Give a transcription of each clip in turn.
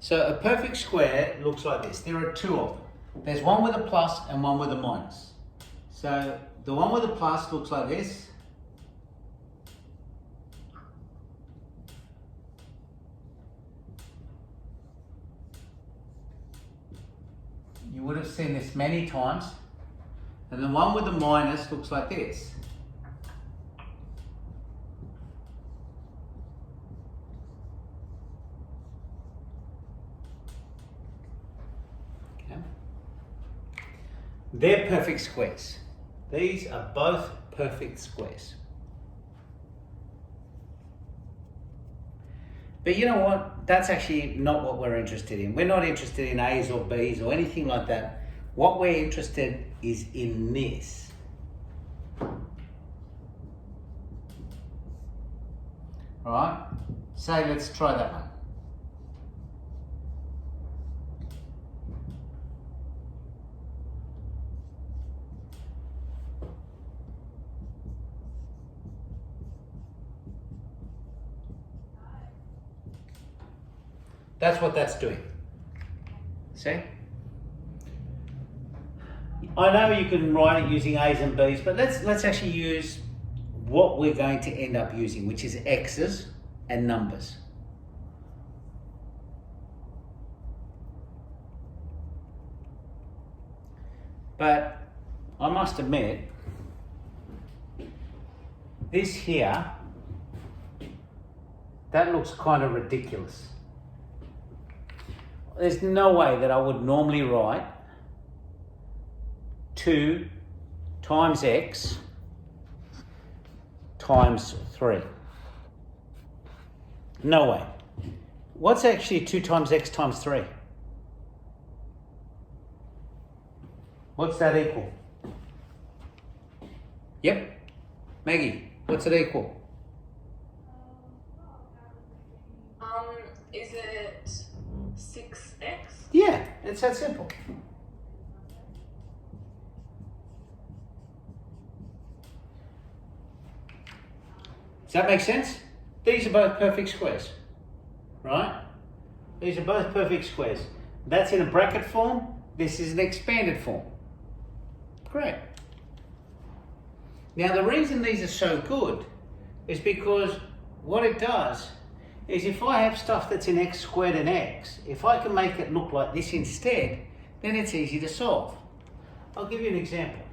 So a perfect square looks like this. There are two of them. There's one with a plus and one with a minus. So the one with a plus looks like this. You would have seen this many times. And the one with the minus looks like this. Okay. They're perfect squares. These are both perfect squares. But you know what? That's actually not what we're interested in. We're not interested in A's or B's or anything like that. What we're interested is in this. All right? So let's try that one. That's what that's doing. See? I know you can write it using A's and B's, but let's actually use what we're going to end up using, which is X's and numbers. But I must admit, this here, that looks kind of ridiculous. There's no way that I would normally write 2 times X times 3. No way. What's actually 2 times X times 3? What's that equal? Yep. Maggie, what's it equal? Is it 6x? Yeah, it's that simple. Does that make sense? These are both perfect squares, right? These are both perfect squares. That's in a bracket form. This is an expanded form. Great. Now the reason these are so good is because what it does is if I have stuff that's in x squared and x, if I can make it look like this instead, then it's easy to solve. I'll give you an example.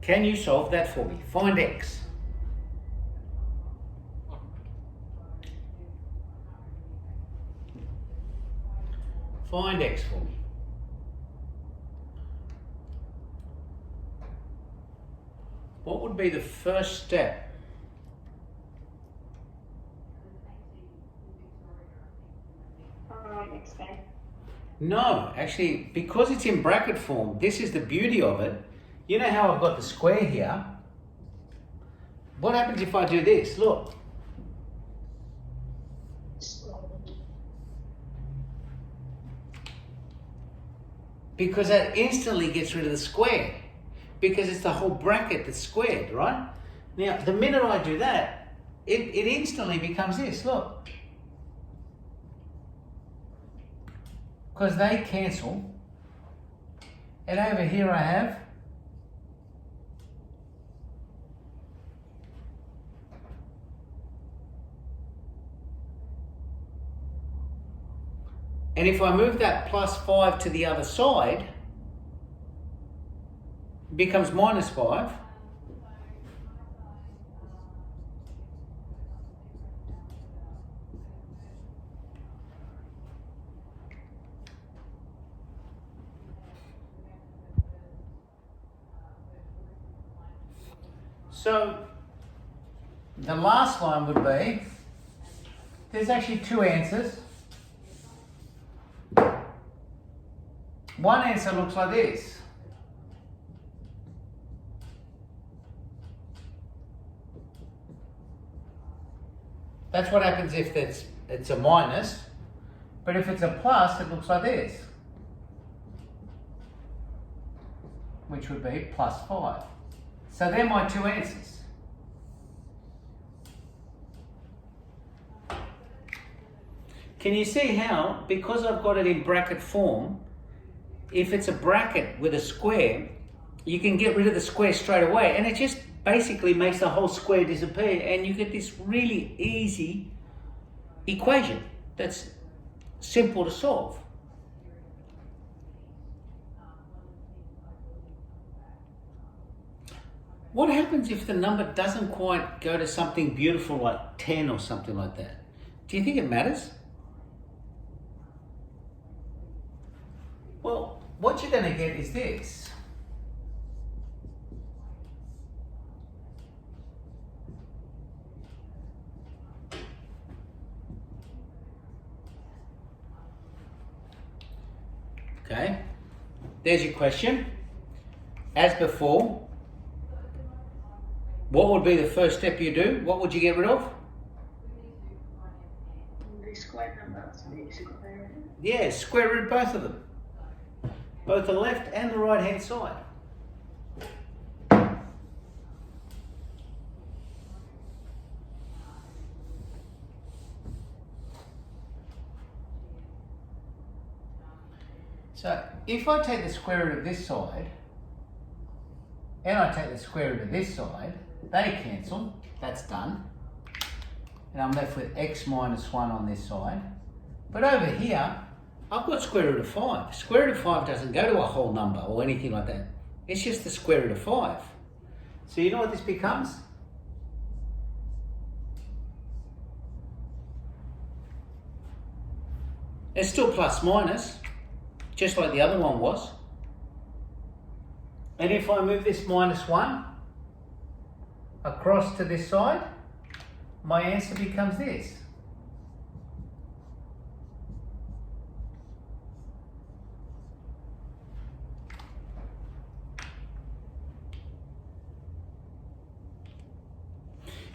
Can you solve that for me? Find x. Find x for me. What would be the first step? Expand. No, actually, because it's in bracket form, this is the beauty of it. You know how I've got the square here? What happens if I do this? Look. Because that instantly gets rid of the square. Because it's the whole bracket that's squared, right? Now, the minute I do that, it instantly becomes this, look. Because they cancel. And over here I have and if I move that plus 5 to the other side, it becomes minus 5. So the last line would be, there's actually two answers. One answer looks like this. That's what happens if it's a minus, but if it's a plus, it looks like this. which would be plus 5. So they're my two answers. Can you see how, because I've got it in bracket form, if it's a bracket with a square, you can get rid of the square straight away, and it just basically makes the whole square disappear, and you get this really easy equation that's simple to solve. What happens if the number doesn't quite go to something beautiful like 10 or something like that? Do you think it matters? Well, what you're going to get is this. Okay, there's your question. As before, what would be the first step you do? What would you get rid of? The square numbers. Yeah, square root both of them. Both the left and the right hand side. So if I take the square root of this side and I take the square root of this side, they cancel, that's done. And I'm left with x minus 1 on this side. But over here, I've got square root of 5. Square root of 5 doesn't go to a whole number or anything like that. It's just the square root of 5. So you know what this becomes? It's still plus minus, just like the other one was. And if I move this minus 1 across to this side, my answer becomes this.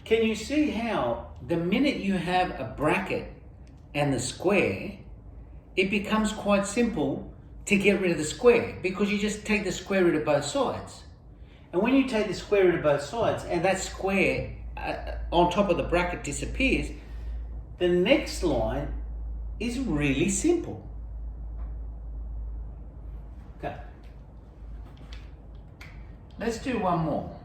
Can you see how the minute you have a bracket and the square, it becomes quite simple to get rid of the square, because you just take the square root of both sides. And when you take the square root of both sides and that square on top of the bracket disappears, the next line is really simple. Okay. Let's do one more.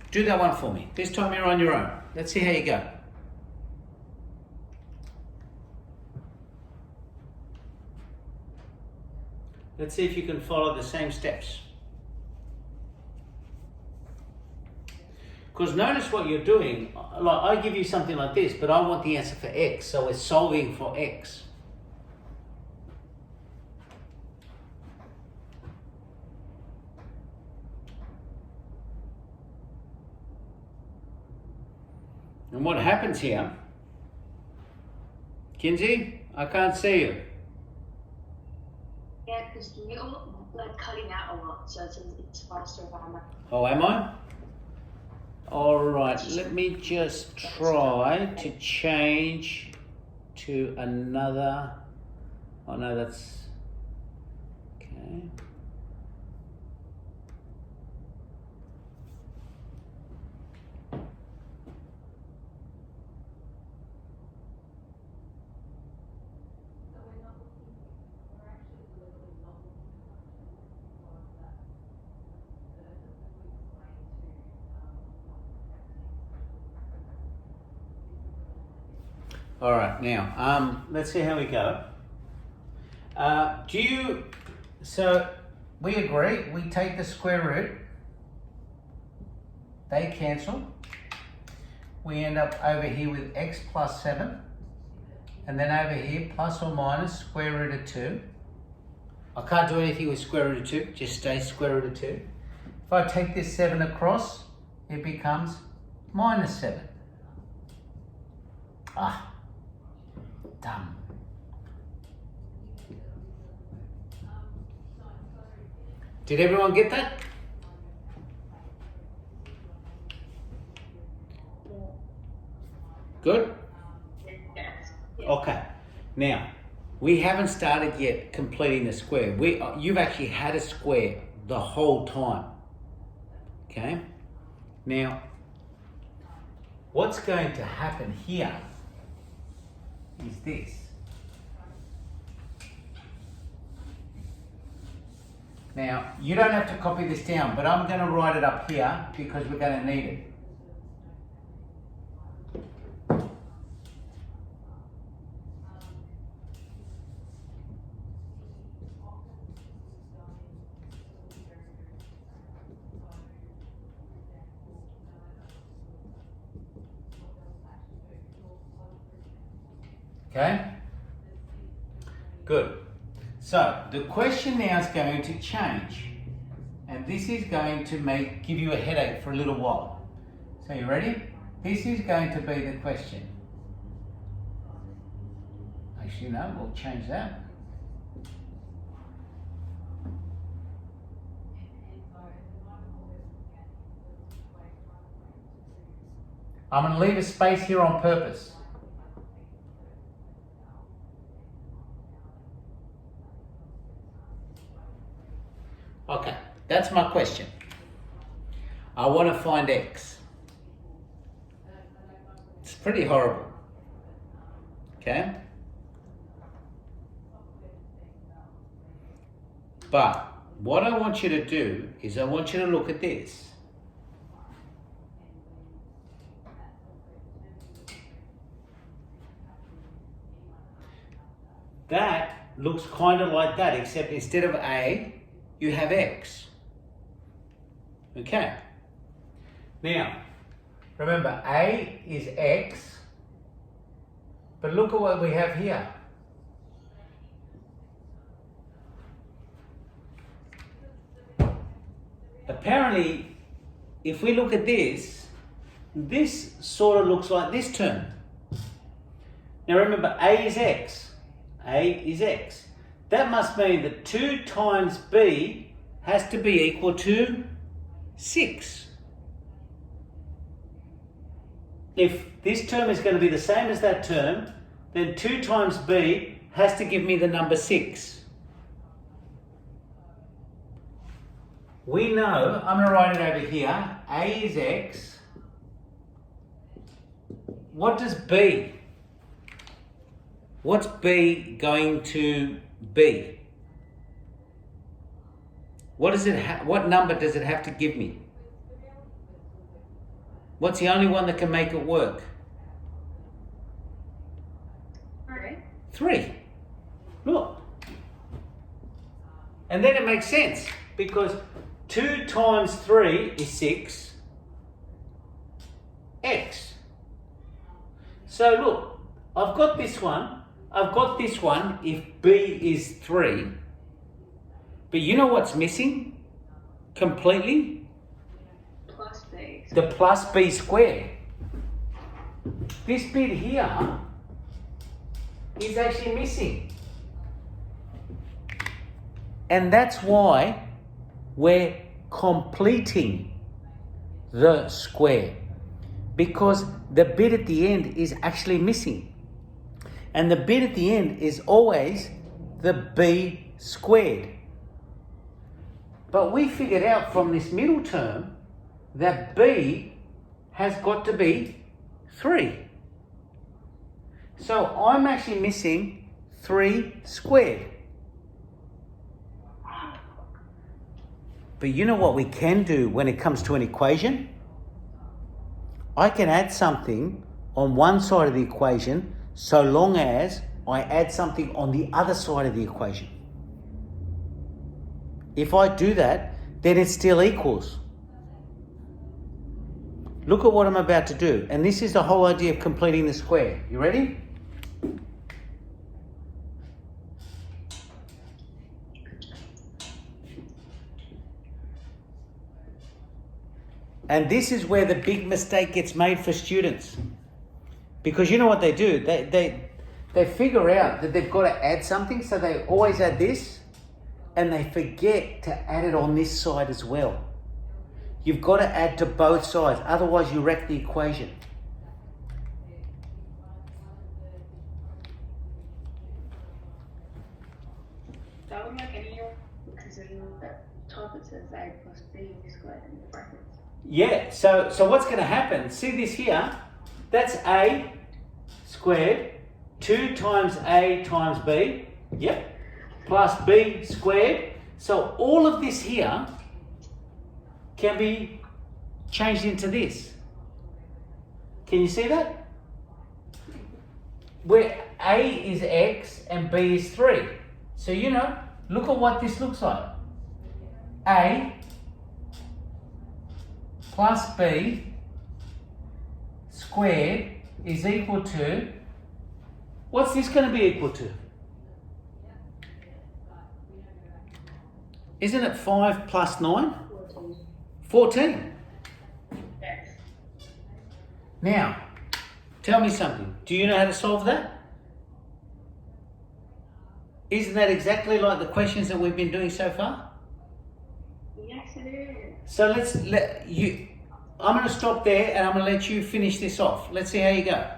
Do that one for me. This time you're on your own. Let's see how you go. Let's see if you can follow the same steps. Because notice what you're doing. Like, I give you something like this, but I want the answer for x, so we're solving for x. And what happens here, Kinsey, I can't see you. Yeah, because you're like cutting out a lot, so it's faster if I'm Oh, am I? All right, let me just try to change to another. Oh no, that's okay. All right, now, let's see how we go. So we agree, we take the square root, they cancel. We end up over here with x plus 7, and then over here, plus or minus square root of 2. I can't do anything with square root of 2, just stay square root of 2. If I take this 7 across, it becomes minus 7. Dumb. Did everyone get that? Good? Yes. Okay. Now, we haven't started yet completing the square. You've actually had a square the whole time. Okay? Now, what's going to happen here is this. Now, you don't have to copy this down, but I'm going to write it up here because we're going to need it. Okay? Good. So the question now is going to change, and this is going to give you a headache for a little while. So you ready? This is going to be the question. Actually, no, we'll change that. I'm going to leave a space here on purpose. Okay, that's my question. I want to find x. It's pretty horrible. Okay? But what I want you to do is I want you to look at this. That looks kind of like that, except instead of a, you have x. Okay. Now, remember, a is x, but look at what we have here. Apparently, if we look at this, this sort of looks like this term. Now remember, a is x. A is x. That must mean that 2 times b has to be equal to 6. If this term is going to be the same as that term, then 2 times b has to give me the number 6. We know, I'm going to write it over here, a is x. What does b? What's b going to be? What number does it have to give me? What's the only one that can make it work? 3. Look. And then it makes sense because 2 times 3 is 6 x. So look, I've got this one if b is 3. But you know what's missing completely? Plus b. The plus b squared. This bit here is actually missing. And that's why we're completing the square, because the bit at the end is actually missing. And the bit at the end is always the b squared. But we figured out from this middle term that b has got to be 3. So I'm actually missing 3 squared. But you know what we can do when it comes to an equation? I can add something on one side of the equation so long as I add something on the other side of the equation. If I do that, then it still equals. Look at what I'm about to do. And this is the whole idea of completing the square. You ready? And this is where the big mistake gets made for students. Because you know what they do? they figure out that they've got to add something, so they always add this, and they forget to add it on this side as well. You've got to add to both sides, otherwise you wreck the equation. That would make any because in the top it says a plus b squared in the brackets. Yeah, so what's going to happen? See this here? That's a squared, 2 times a times b, yep, plus b squared. So all of this here can be changed into this. Can you see that? Where a is x and b is 3. So you know, look at what this looks like. A plus b squared is equal to, what's this going to be equal to? Isn't it 5 plus 9? 14. Yes. Now, tell me something. Do you know how to solve that? Isn't that exactly like the questions that we've been doing so far? Yes, it is. So I'm going to stop there and I'm going to let you finish this off. Let's see how you go.